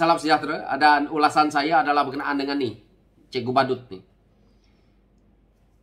Salam sejahtera, dan ulasan saya adalah berkenaan dengan ni, Cikgu Badut ni.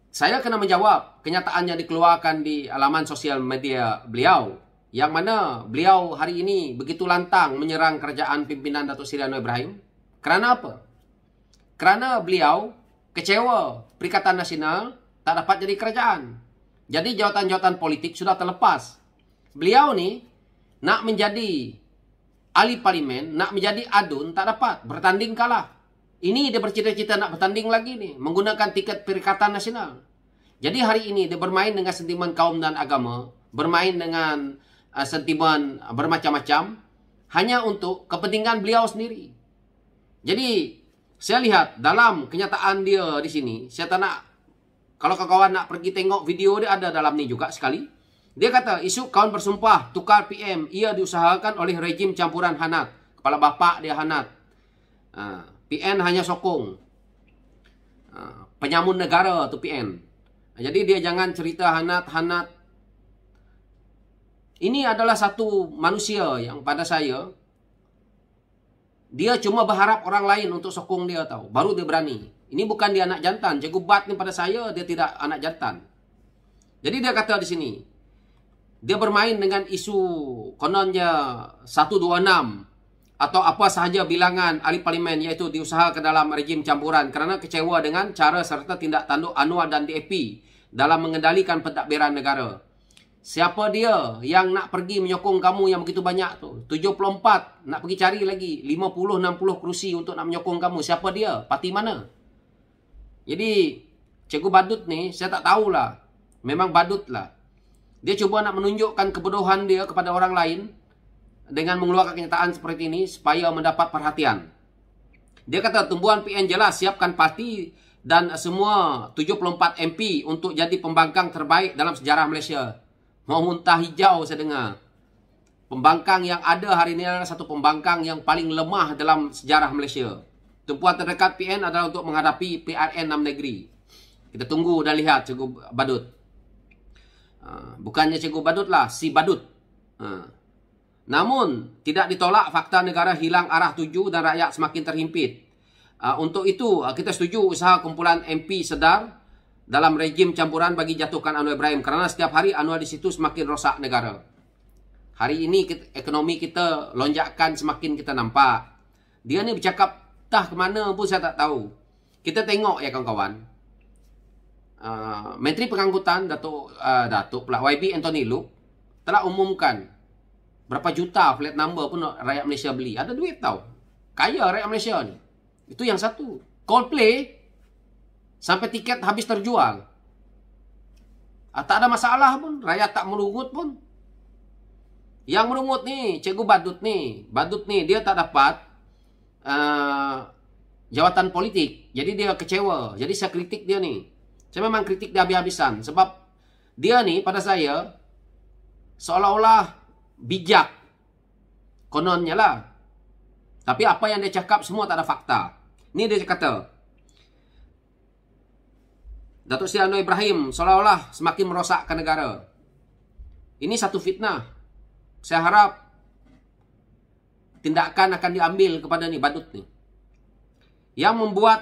Saya kena menjawab kenyataan yang dikeluarkan di laman sosial media beliau, yang mana beliau hari ini begitu lantang menyerang kerajaan pimpinan Datuk Seri Anwar Ibrahim. Kerana apa? Kerana beliau kecewa Perikatan Nasional tak dapat jadi kerajaan. Jadi jawatan-jawatan politik sudah terlepas. Beliau ni nak menjadi ahli parlimen, nak menjadi adun, tak dapat. Bertanding kalah. Ini dia bercita-cita nak bertanding lagi ni, menggunakan tiket Perikatan Nasional. Jadi hari ini dia bermain dengan sentimen kaum dan agama, bermain dengan sentimen bermacam-macam, hanya untuk kepentingan beliau sendiri. Jadi saya lihat dalam kenyataan dia di sini, saya tak nak, kalau kawan-kawan nak pergi tengok video dia, ada dalam ni juga sekali. Dia kata, isu kawan bersumpah tukar PM, ia diusahakan oleh rejim campuran hanat. Kepala bapa dia hanat. PN hanya sokong. Penyamun negara tu PN. Jadi dia jangan cerita hanat-hanat. Ini adalah satu manusia yang pada saya, dia cuma berharap orang lain untuk sokong dia tahu. Baru dia berani. Ini bukan dia anak jantan. Cikgu Bat ni pada saya, dia tidak anak jantan. Jadi dia kata di sini, dia bermain dengan isu kononnya 126 atau apa sahaja bilangan ahli parlimen, iaitu diusahakan dalam rejim campuran kerana kecewa dengan cara serta tindak tanduk Anwar dan DAP dalam mengendalikan pentadbiran negara. Siapa dia yang nak pergi menyokong kamu yang begitu banyak tu? 74, nak pergi cari lagi 50-60 kerusi untuk nak menyokong kamu. Siapa dia? Parti mana? Jadi Cikgu Badut ni, saya tak tahulah. Memang badut lah. Dia cuba nak menunjukkan kebodohan dia kepada orang lain dengan mengeluarkan kenyataan seperti ini supaya mendapat perhatian. Dia kata tumbuhan PN jelas siapkan parti dan semua 74 MP untuk jadi pembangkang terbaik dalam sejarah Malaysia. Mau muntah hijau saya dengar. Pembangkang yang ada hari ini adalah satu pembangkang yang paling lemah dalam sejarah Malaysia. Tumpuan terdekat PN adalah untuk menghadapi PRN 6 negeri. Kita tunggu dan lihat Cikgu Badut. Bukannya Cikgu Badut lah, si Badut. Namun, tidak ditolak fakta negara hilang arah tuju dan rakyat semakin terhimpit. Untuk itu, kita setuju usaha kumpulan MP sedar dalam rejim campuran bagi jatuhkan Anwar Ibrahim. Kerana setiap hari Anwar di situ semakin rosak negara. Hari ini ekonomi kita lonjakan semakin kita nampak. Dia ni bercakap entah ke mana pun saya tak tahu. Kita tengok ya kawan-kawan. Menteri Pengangkutan Datuk pula YB Anthony Loke telah umumkan berapa juta flat number pun rakyat Malaysia beli. Ada duit tau. Kaya rakyat Malaysia ni. Itu yang satu. Coldplay sampai tiket habis terjual. Tak ada masalah pun. Rakyat tak merungut pun. Yang merungut ni Cikgu Badut ni. Badut ni dia tak dapat jawatan politik. Jadi dia kecewa. Jadi saya kritik dia ni. Saya memang kritik dia habis-habisan. Sebab dia ni pada saya seolah-olah bijak. Kononnya lah. Tapi apa yang dia cakap semua tak ada fakta. Ni dia kata, Datuk Seri Anwar Ibrahim seolah-olah semakin merosakkan negara. Ini satu fitnah. Saya harap tindakan akan diambil kepada ni Badut ni. Yang membuat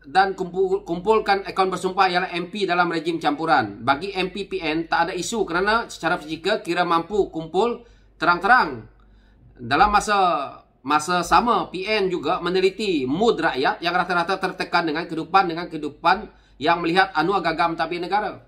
dan kumpulkan akaun bersumpah ialah MP dalam rejim campuran. Bagi MP PN tak ada isu kerana secara fizikal kira mampu kumpul terang-terang. Dalam masa sama PN juga meneliti mood rakyat yang rata-rata tertekan dengan kehidupan yang melihat Anwar gagal mentadbir negara.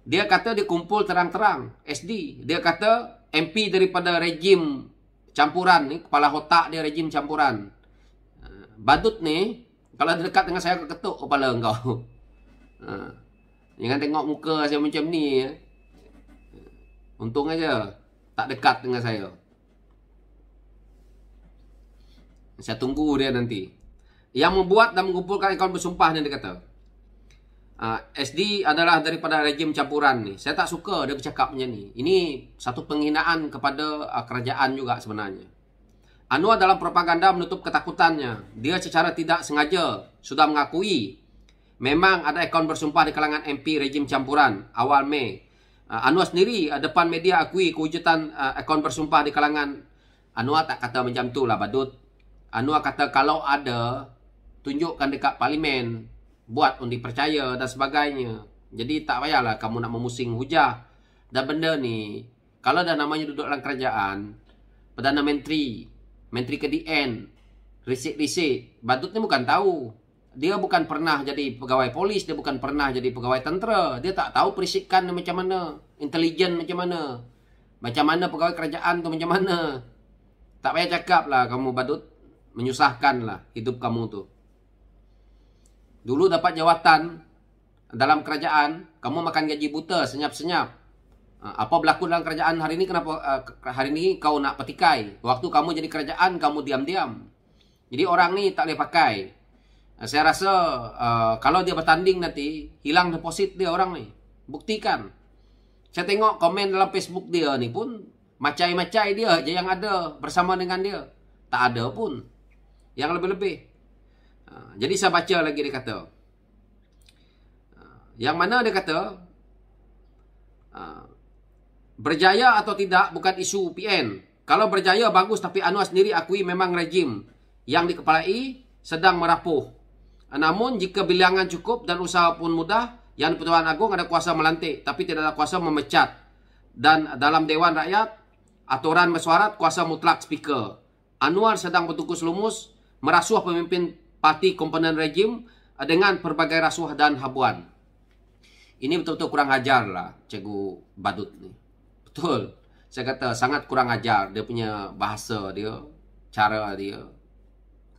Dia kata dia kumpul terang-terang SD. Dia kata MP daripada rejim campuran ni, kepala otak dia rejim campuran. Badut ni, kalau dekat dengan saya, ketuk kepala engkau. Jangan tengok muka saya macam ni. Untung aja tak dekat dengan saya. Saya tunggu dia nanti. Yang membuat dan mengumpulkan akaun bersumpah ni dia kata, SD adalah daripada rejim campuran ni. Saya tak suka dia bercakap macam ni. Ini satu penghinaan kepada kerajaan juga sebenarnya. Anwar dalam propaganda menutup ketakutannya. Dia secara tidak sengaja sudah mengakui memang ada akaun bersumpah di kalangan MP rejim campuran awal Mei. Anwar sendiri depan media akui kewujudan akaun bersumpah di kalangan Anwar tak kata macam tu lah badut. Anwar kata kalau ada, tunjukkan dekat parlimen, buat undi percaya dan sebagainya. Jadi tak payahlah kamu nak memusing hujah. Dan benda ni, kalau dah namanya duduk dalam kerajaan, Perdana Menteri, Menteri KDN, risik-risik, badut ni bukan tahu. Dia bukan pernah jadi pegawai polis, dia bukan pernah jadi pegawai tentera. Dia tak tahu perisikan macam mana, intelijen macam mana pegawai kerajaan tu macam mana. Tak payah cakap lah kamu badut, menyusahkan lah hidup kamu tu. Dulu dapat jawatan dalam kerajaan, kamu makan gaji buta, senyap-senyap. Apa berlaku dalam kerajaan hari ini, kenapa hari ini kau nak petikai? Waktu kamu jadi kerajaan, kamu diam-diam. Jadi orang ni tak boleh pakai. Saya rasa kalau dia bertanding nanti, hilang deposit dia orang ni. Buktikan. Saya tengok komen dalam Facebook dia ni pun, macai-macai dia je yang ada bersama dengan dia. Tak ada pun yang lebih-lebih. Jadi saya baca lagi dia kata. Yang mana dia kata, berjaya atau tidak bukan isu PN. Kalau berjaya bagus, tapi Anwar sendiri akui memang rejim yang dikepalai sedang merapuh. Namun jika bilangan cukup dan usaha pun mudah, yang Pertuan Agong ada kuasa melantik tapi tidak ada kuasa memecat. Dan dalam Dewan Rakyat, aturan mesyuarat kuasa mutlak speaker. Anwar sedang bertungkus lumus merasuah pemimpin parti komponen rejim dengan pelbagai rasuah dan habuan. Ini betul-betul kurang ajar lah Cikgu Badut ni. Betul. Saya kata sangat kurang ajar dia punya bahasa dia, cara dia.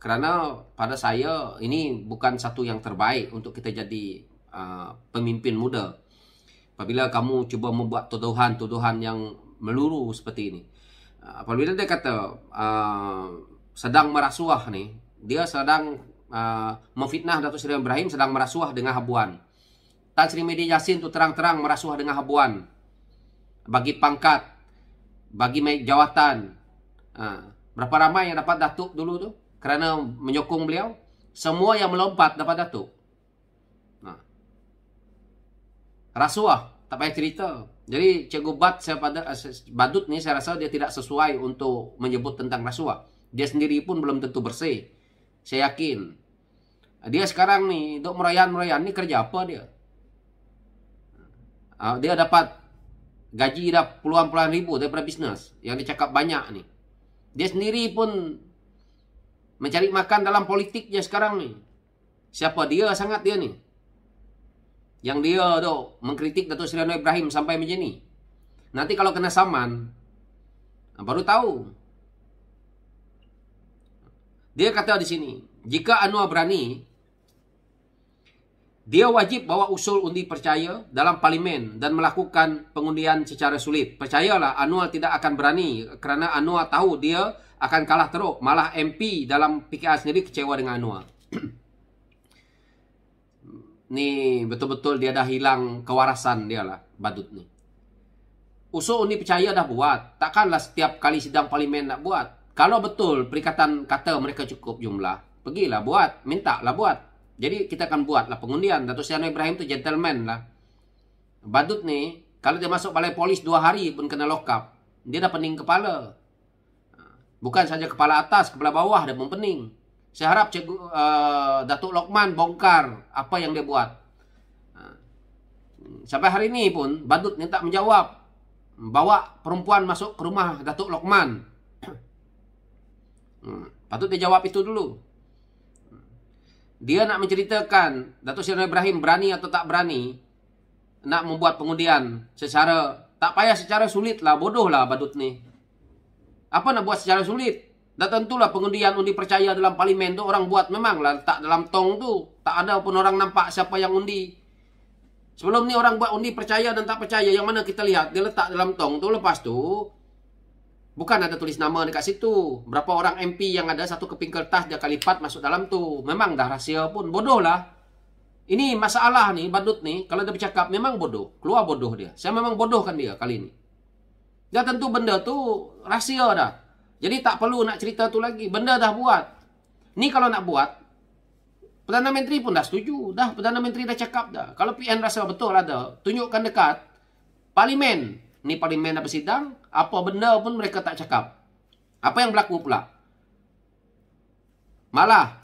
Kerana pada saya ini bukan satu yang terbaik untuk kita jadi pemimpin muda. Apabila kamu cuba membuat tuduhan-tuduhan yang meluru seperti ini. Apabila dia kata sedang merasuah ni, dia sedang memfitnah Datuk Seri Ibrahim, sedang merasuah dengan habuan. Tan Sri Medi Yassin tu terang-terang merasuah dengan habuan. Bagi pangkat, bagi jawatan. Berapa ramai yang dapat datuk dulu tu? Kerana menyokong beliau. Semua yang melompat dapat datuk. Rasuah. Tak payah cerita. Jadi Cikgu Badut ni saya rasa dia tidak sesuai untuk menyebut tentang rasuah. Dia sendiri pun belum tentu bersih. Saya yakin. Dia sekarang ni, duk merayan-merayan ni kerja apa dia? Dia dapat gaji dah puluhan-puluhan ribu daripada bisnes. Yang dia cakap banyak ni. Dia sendiri pun mencari makan dalam politik je sekarang ni. Siapa dia sangat dia ni? Yang dia tu mengkritik Datuk Seri Ibrahim sampai macam ni. Nanti kalau kena saman, baru tahu. Dia kata di sini, jika Anwar berani, dia wajib bawa usul undi percaya dalam parlimen dan melakukan pengundian secara sulit. Percayalah Anwar tidak akan berani kerana Anwar tahu dia akan kalah teruk. Malah MP dalam PKR sendiri kecewa dengan Anwar. Ni betul-betul dia dah hilang kewarasan dia lah, Badut ni. Usul undi percaya dah buat. Takkanlah setiap kali sidang parlimen nak buat. Kalau betul perikatan kata mereka cukup jumlah, pergilah buat, minta lah buat. Jadi kita akan buat lah pengundian. Datuk Seri Ibrahim tu gentleman lah. Badut ni, kalau dia masuk balai polis 2 hari pun kena lock up. Dia dah pening kepala. Bukan saja kepala atas, kepala bawah dia pun pening. Saya harap Datuk Lokman bongkar apa yang dia buat. Sampai hari ini pun Badut ni tak menjawab. Bawa perempuan masuk ke rumah Datuk Lokman. Patut dia jawab itu dulu. Dia nak menceritakan Datuk Seri Ibrahim berani atau tak berani nak membuat pengundian secara, tak payah secara sulit lah, bodoh lah Badut ni. Apa nak buat secara sulit? Dah tentulah pengundian undi percaya dalam parlimen tu orang buat memanglah letak dalam tong tu. Tak ada pun orang nampak siapa yang undi. Sebelum ni orang buat undi percaya dan tak percaya, yang mana kita lihat dia letak dalam tong tu, lepas tu bukan ada tulis nama dekat situ. Berapa orang MP yang ada, satu keping kertas dia akan lipat masuk dalam tu. Memang dah rahsia pun. Bodoh lah. Ini masalah ni, Badut ni, kalau dia bercakap memang bodoh. Keluar bodoh dia. Saya memang bodohkan dia kali ni. Dia tentu benda tu rahsia dah. Jadi tak perlu nak cerita tu lagi. Benda dah buat. Ni kalau nak buat, Perdana Menteri pun dah setuju. Dah, Perdana Menteri dah cakap dah. Kalau PN rasa betul ada, tunjukkan dekat parlimen. Ni parlimen dah bersidang, apa benda pun mereka tak cakap. Apa yang berlaku pula? Malah,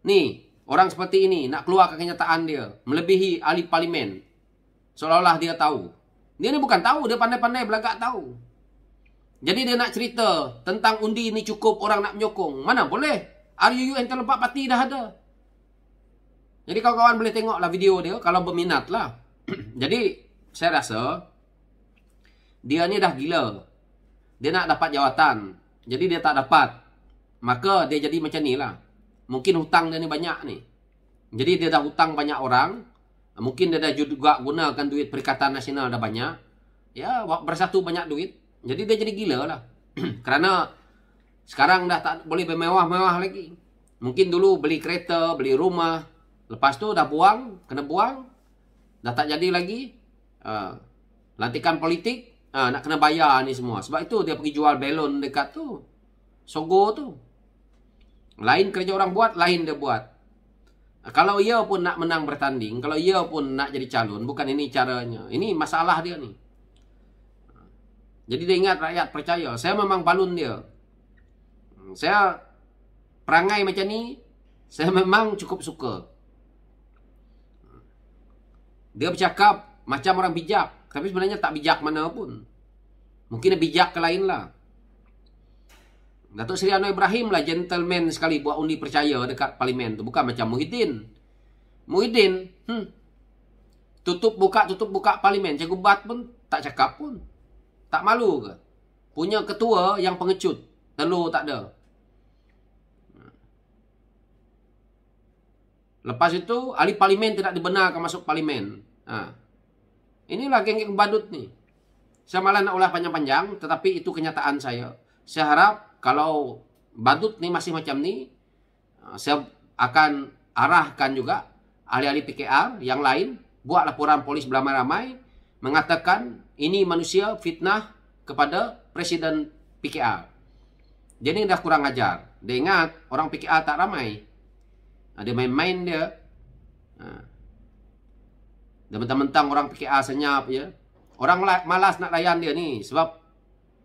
nih, orang seperti ini nak keluar kenyataan dia, melebihi ahli parlimen. Seolah-olah dia tahu. Dia ni bukan tahu, dia pandai-pandai belagak tahu. Jadi dia nak cerita tentang undi ni cukup orang nak menyokong. Mana boleh? RUU Antara 4 parti dah ada. Jadi kawan-kawan boleh tengoklah video dia kalau berminat lah. Jadi saya rasa dia ni dah gila. Dia nak dapat jawatan. Jadi dia tak dapat. Maka dia jadi macam ni lah. Mungkin hutang dia ni banyak ni. Jadi dia dah hutang banyak orang. Mungkin dia dah juga gunakan duit Perikatan Nasional dah banyak. Ya, bersatu banyak duit. Jadi dia jadi gila lah. Kerana sekarang dah tak boleh bermewah-mewah lagi. Mungkin dulu beli kereta, beli rumah. Lepas tu dah buang, kena buang. Dah tak jadi lagi. Lantikan politik, nak kena bayar ni semua. Sebab itu dia pergi jual belon dekat tu. Sogo tu. Lain kerja orang buat, lain dia buat. Kalau ia pun nak menang bertanding, kalau ia pun nak jadi calon, bukan ini caranya. Ini masalah dia ni. Jadi dia ingat rakyat percaya. Saya memang balun dia. Saya perangai macam ni, saya memang cukup suka. Dia bercakap macam orang bijak. Tapi sebenarnya tak bijak mana pun. Mungkin dia bijak ke lain lah. Datuk Seri Anwar Ibrahim lah gentleman sekali buat undi percaya dekat parlimen tu. Bukan macam Muhyiddin. Muhyiddin, tutup buka parlimen. Cikgu Bat pun tak cakap pun. Tak malu ke? Punya ketua yang pengecut. Telur tak ada. Lepas itu, ahli parlimen tidak dibenarkan masuk parlimen. Inilah geng-geng badut ni. Saya malah nak ulah panjang-panjang, tetapi itu kenyataan saya. Saya harap kalau badut ni masih macam ni, saya akan arahkan juga ahli-ahli PKR yang lain buat laporan polis beramai-ramai mengatakan ini manusia fitnah kepada Presiden PKR. Jadi dah kurang ajar. Dia ingat orang PKR tak ramai. Dia main-main dia. Dia mentang-mentang orang PKR senyap je. Orang malas nak layan dia ni sebab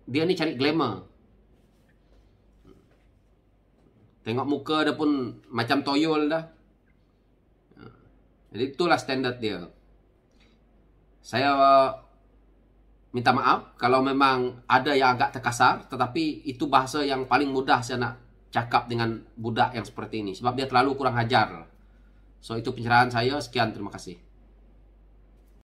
dia ni cari glamour. Tengok muka dia pun macam toyol dah. Jadi itulah standard dia. Saya minta maaf kalau memang ada yang agak terkasar, tetapi itu bahasa yang paling mudah saya nak cakap dengan budak yang seperti ini sebab dia terlalu kurang ajar. So itu pencerahan saya. Sekian, terima kasih.